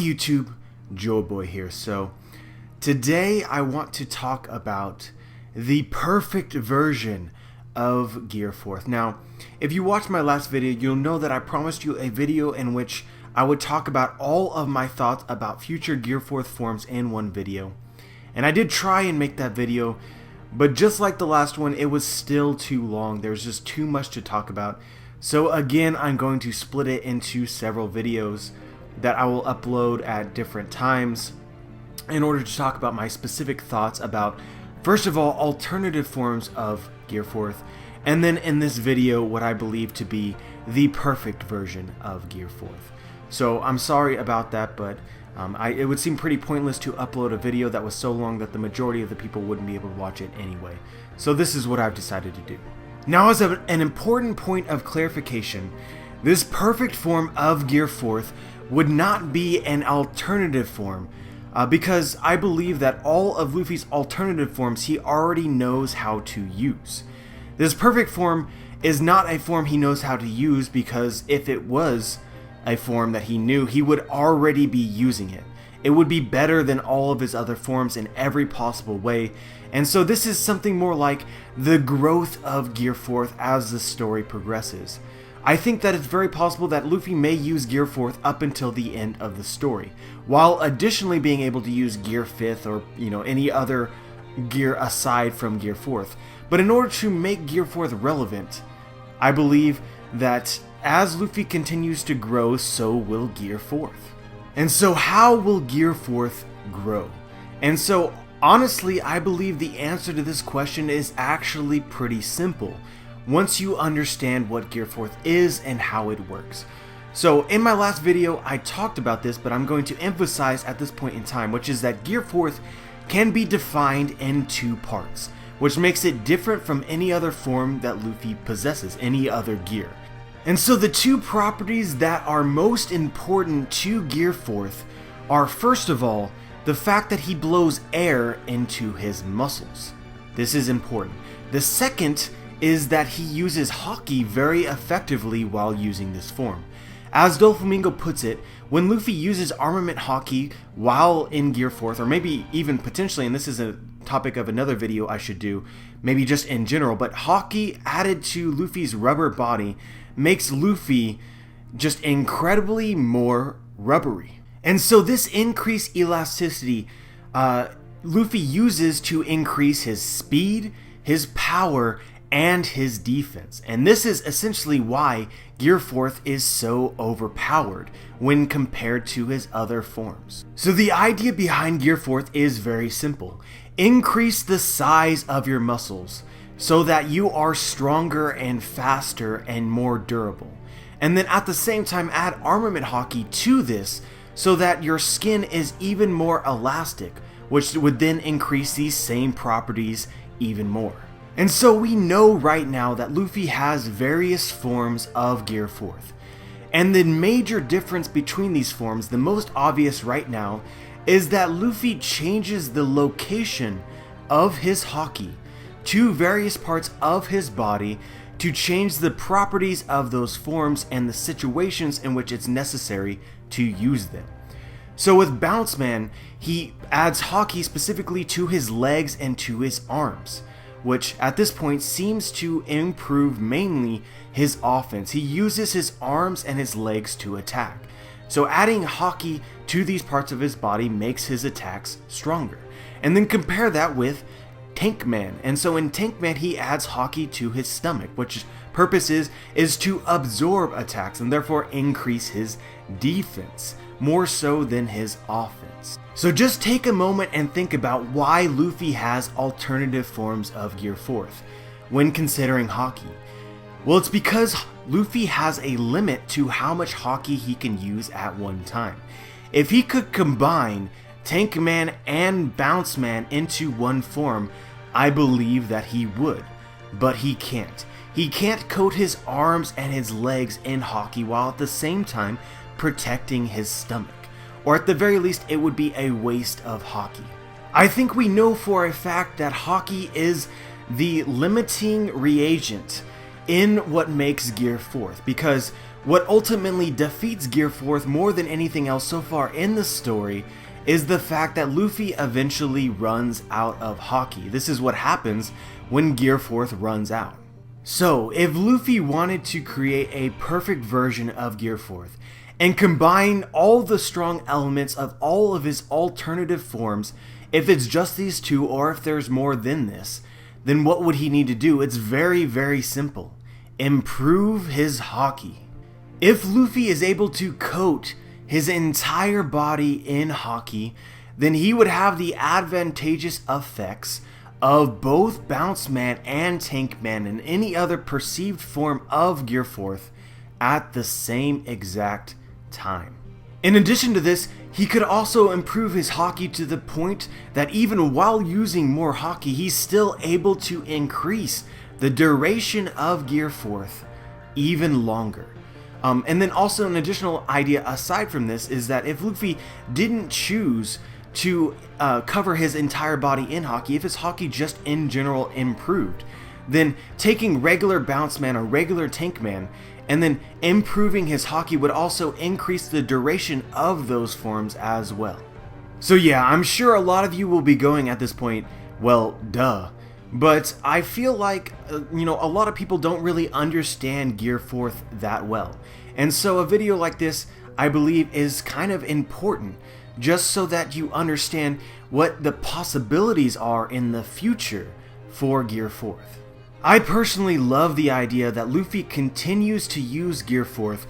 YouTube, Joe Boy here. So today I want to talk about the perfect version of Gear 4th. Now, if you watched my last video, you'll know that I promised you a video in which I would talk about all of my thoughts about future Gear 4th forms in one video. And I did try and make that video, but just like the last one, it was still too long. There's just too much to talk about. So again, I'm going to split it into several videos that I will upload at different times in order to talk about my specific thoughts about, first of all, alternative forms of Gear 4th, and then in this video, what I believe to be the perfect version of Gear 4th. So I'm sorry about that, but it would seem pretty pointless to upload a video that was so long that the majority of the people wouldn't be able to watch it anyway. So this is what I've decided to do. Now, as an important point of clarification, this perfect form of Gear 4th would not be an alternative form, because I believe that all of Luffy's alternative forms he already knows how to use. This perfect form is not a form he knows how to use, because if it was a form that he knew, he would already be using it. It would be better than all of his other forms in every possible way, and so this is something more like the growth of Gear 4th as the story progresses. I think that it's very possible that Luffy may use Gear 4th up until the end of the story, while additionally being able to use Gear 5th or any other gear aside from Gear 4th. But in order to make Gear 4th relevant, I believe that as Luffy continues to grow, so will Gear 4th. And so how will Gear 4th grow? And so honestly, I believe the answer to this question is actually pretty simple once you understand what Gear 4th is and how it works. So in my last video, I talked about this, but I'm going to emphasize at this point in time, which is that Gear 4th can be defined in two parts, which makes it different from any other form that Luffy possesses, any other gear. And so the two properties that are most important to Gear 4th are, first of all, the fact that he blows air into his muscles. This is important. The second is that he uses Haki very effectively while using this form. As Doflamingo puts it, when Luffy uses armament Haki while in Gear 4th, or maybe even potentially, and this is a topic of another video I should do, maybe just in general, but Haki added to Luffy's rubber body makes Luffy just incredibly more rubbery. And so this increased elasticity Luffy uses to increase his speed, his power, and his defense. And this is essentially why Gear 4th is so overpowered when compared to his other forms. So the idea behind Gear 4th is very simple. Increase the size of your muscles so that you are stronger and faster and more durable. And then at the same time add armament Haki to this so that your skin is even more elastic, which would then increase these same properties even more. And so we know right now that Luffy has various forms of Gear 4th. And the major difference between these forms, the most obvious right now, is that Luffy changes the location of his Haki to various parts of his body to change the properties of those forms and the situations in which it's necessary to use them. So with Bounce Man, he adds Haki specifically to his legs and to his arms, which at this point seems to improve mainly his offense. He uses his arms and his legs to attack. So adding Haki to these parts of his body makes his attacks stronger. And then compare that with Tank Man. And so in Tank Man, he adds Haki to his stomach, which purpose is to absorb attacks and therefore increase his defense, more so than his offense. So just take a moment and think about why Luffy has alternative forms of Gear 4th when considering Haki. Well, it's because Luffy has a limit to how much Haki he can use at one time. If he could combine Tank Man and Bounce Man into one form, I believe that he would, but he can't. He can't coat his arms and his legs in Haki while at the same time protecting his stomach, or at the very least it would be a waste of Haki. I think we know for a fact that Haki is the limiting reagent in what makes Gear 4th, because What ultimately defeats Gear 4th more than anything else so far in the story is the fact that Luffy eventually runs out of Haki. This is what happens when Gear 4th runs out. So, if Luffy wanted to create a perfect version of Gear 4th and combine all the strong elements of all of his alternative forms, if it's just these two or if there's more than this, then what would he need to do? It's very, very simple. Improve his Haki. If Luffy is able to coat his entire body in Haki, then he would have the advantageous effects of both Bounce Man and Tank Man and any other perceived form of Gear 4th at the same exact time. In addition to this, he could also improve his Haki to the point that even while using more Haki, he's still able to increase the duration of Gear 4th even longer. And then also an additional idea aside from this is that if Luffy didn't choose to cover his entire body in Haki, if his Haki just in general improved, then taking regular Bounce Man or regular Tank Man and then improving his Haki would also increase the duration of those forms as well. So yeah, I'm sure a lot of you will be going at this point, well, duh. But I feel like, a lot of people don't really understand Gear 4th that well. And so a video like this, I believe, is kind of important, just so that you understand what the possibilities are in the future for Gear 4th. I personally love the idea that Luffy continues to use Gear 4th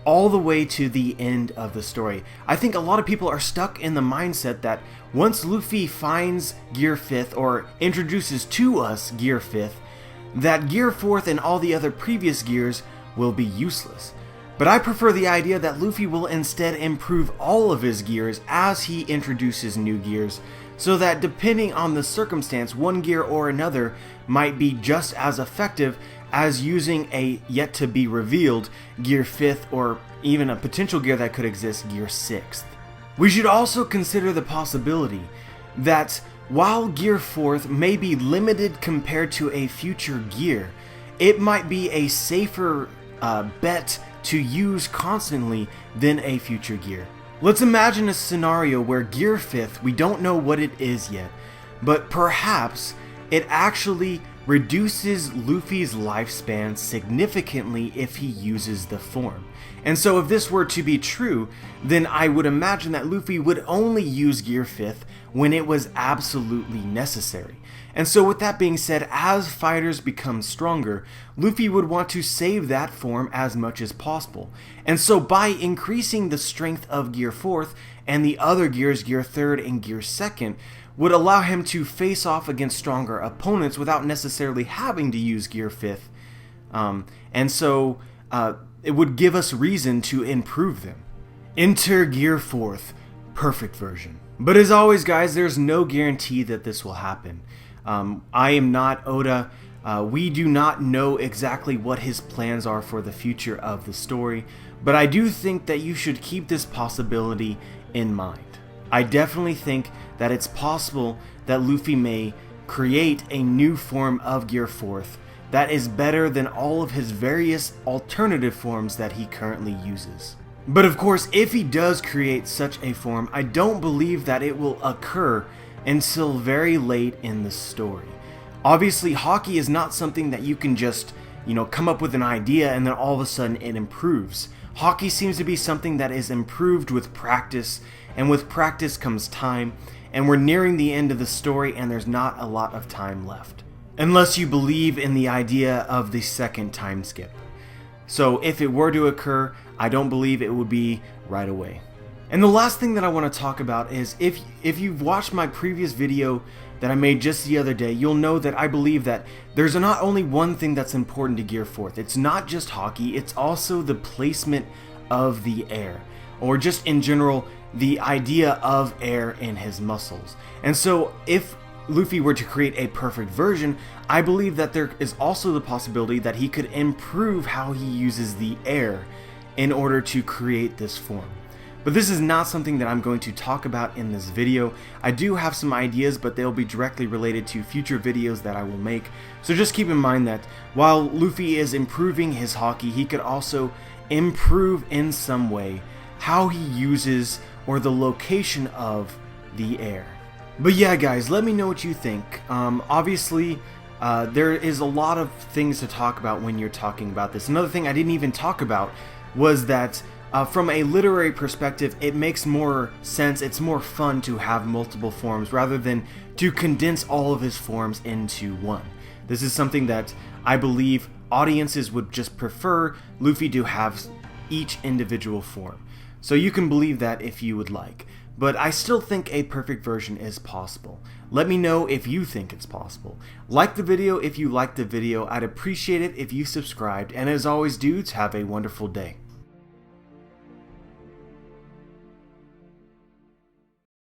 all the way to the end of the story. I think a lot of people are stuck in the mindset that once Luffy finds Gear 5th or introduces to us Gear 5th, that Gear 4th and all the other previous gears will be useless. But I prefer the idea that Luffy will instead improve all of his gears as he introduces new gears, so that depending on the circumstance, one gear or another might be just as effective as using a yet to be revealed Gear 5th or even a potential gear that could exist, Gear 6th. We should also consider the possibility that while Gear 4th may be limited compared to a future gear, it might be a safer bet to use constantly than a future gear. Let's imagine a scenario where Gear 5th, we don't know what it is yet, but perhaps it actually reduces Luffy's lifespan significantly if he uses the form. And so if this were to be true, then I would imagine that Luffy would only use Gear 5th when it was absolutely necessary. And so with that being said, as fighters become stronger, Luffy would want to save that form as much as possible. And so by increasing the strength of Gear 4th and the other gears, Gear 3rd and Gear 2nd, would allow him to face off against stronger opponents without necessarily having to use Gear 5th. And so it would give us reason to improve them. Enter Gear 4th, perfect version. But as always guys, there's no guarantee that this will happen. I am not Oda. We do not know exactly what his plans are for the future of the story, but I do think that you should keep this possibility in mind. I definitely think that it's possible that Luffy may create a new form of Gear 4th that is better than all of his various alternative forms that he currently uses. But of course, if he does create such a form, I don't believe that it will occur until very late in the story. Obviously, Haki is not something that you can just, come up with an idea and then all of a sudden it improves. Haki seems to be something that is improved with practice, and with practice comes time, and we're nearing the end of the story and there's not a lot of time left. Unless you believe in the idea of the second time skip. So if it were to occur, I don't believe it would be right away. And the last thing that I want to talk about is if you've watched my previous video that I made just the other day, you'll know that I believe that there's not only one thing that's important to Gear 4th. It's not just Haki, it's also the placement of the air, or just in general, the idea of air in his muscles. And so if Luffy were to create a perfect version, I believe that there is also the possibility that he could improve how he uses the air in order to create this form. But this is not something that I'm going to talk about in this video. I do have some ideas, but they'll be directly related to future videos that I will make. So just keep in mind that while Luffy is improving his Haki, he could also improve in some way how he uses or the location of the air. But yeah, guys, let me know what you think. Obviously, there is a lot of things to talk about when you're talking about this. Another thing I didn't even talk about was that from a literary perspective, it makes more sense, it's more fun to have multiple forms rather than to condense all of his forms into one. This is something that I believe audiences would just prefer Luffy to have each individual form. So you can believe that if you would like. But I still think a perfect version is possible. Let me know if you think it's possible. Like the video if you liked the video. I'd appreciate it if you subscribed. And as always, dudes, have a wonderful day.